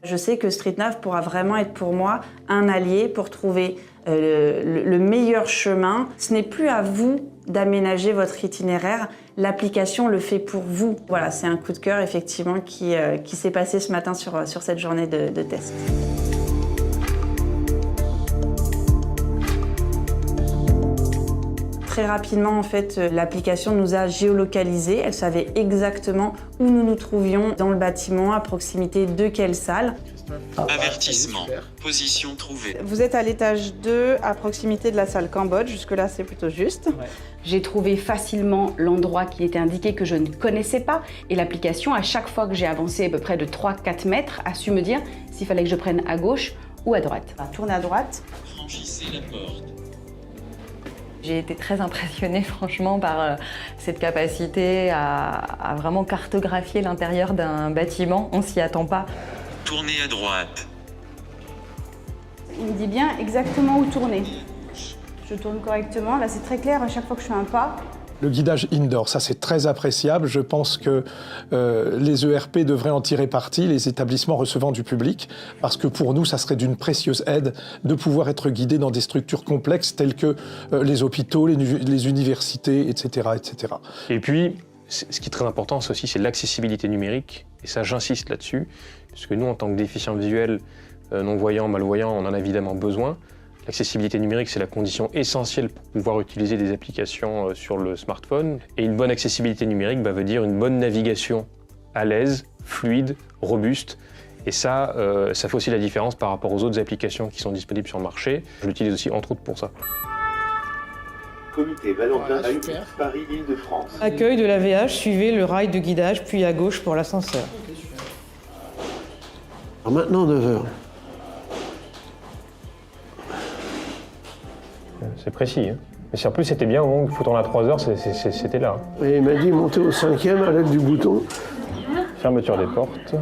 Je sais que StreetNav pourra vraiment être pour moi un allié pour trouver le meilleur chemin. Ce n'est plus à vous d'aménager votre itinéraire, l'application le fait pour vous. Voilà, c'est un coup de cœur effectivement qui s'est passé ce matin sur cette journée de test. Très rapidement, en fait, l'application nous a géolocalisés. Elle savait exactement où nous nous trouvions dans le bâtiment, à proximité de quelle salle. Avertissement. Position trouvée. Vous êtes à l'étage 2, à proximité de la salle Cambodge. Jusque-là, c'est plutôt juste. Ouais. J'ai trouvé facilement l'endroit qui était indiqué que je ne connaissais pas. Et l'application, à chaque fois que j'ai avancé à peu près de 3-4 mètres, a su me dire s'il fallait que je prenne à gauche ou à droite. Tournez à droite. Franchissez la porte. J'ai été très impressionnée franchement par cette capacité à vraiment cartographier l'intérieur d'un bâtiment. On ne s'y attend pas. Tournez à droite. Il me dit bien exactement où tourner. Je tourne correctement, là c'est très clair à chaque fois que je fais un pas. Le guidage indoor, ça c'est très appréciable. Je pense que les ERP devraient en tirer parti, les établissements recevant du public, parce que pour nous, ça serait d'une précieuse aide de pouvoir être guidé dans des structures complexes telles que les hôpitaux, les universités, etc., etc. Et puis, ce qui est très important aussi, c'est l'accessibilité numérique. Et ça, j'insiste là-dessus, puisque nous, en tant que déficients visuels, non-voyants, malvoyants, on en a évidemment besoin. L'accessibilité numérique, c'est la condition essentielle pour pouvoir utiliser des applications sur le smartphone. Et une bonne accessibilité numérique veut dire une bonne navigation à l'aise, fluide, robuste. Et ça, ça fait aussi la différence par rapport aux autres applications qui sont disponibles sur le marché. Je l'utilise aussi entre autres pour ça. Comité Valentin Paris-Île-de-France. Accueil de l'AVH, suivez le rail de guidage, puis à gauche pour l'ascenseur. Alors maintenant 9h. C'est précis, hein. Mais si en plus c'était bien, au moment où il faut tourner à 3 heures, c'était là. Et il m'a dit monter au 5e à l'aide du bouton. Fermeture des portes.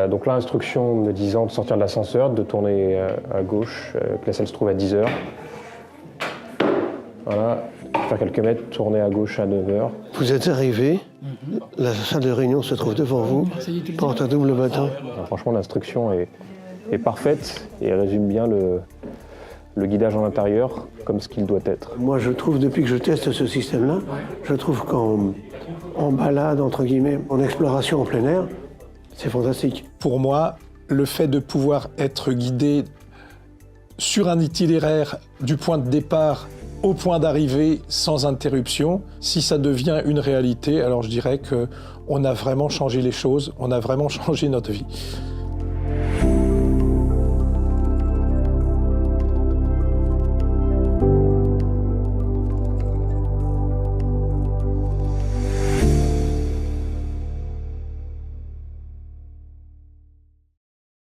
Donc là, instruction me disant de sortir de l'ascenseur, de tourner à gauche, que la salle se trouve à 10 heures. Voilà, faire quelques mètres, tourner à gauche à 9 heures. Vous êtes arrivé, la salle de réunion se trouve devant vous, porte à double battant. Franchement, l'instruction est parfaite et résume bien le guidage en intérieur comme ce qu'il doit être. Moi, je trouve, depuis que je teste ce système-là, je trouve qu'en balade, entre guillemets, en exploration en plein air, c'est fantastique. Pour moi, le fait de pouvoir être guidé sur un itinéraire du point de départ au point d'arrivée sans interruption, si ça devient une réalité, alors je dirais qu'on a vraiment changé les choses, on a vraiment changé notre vie.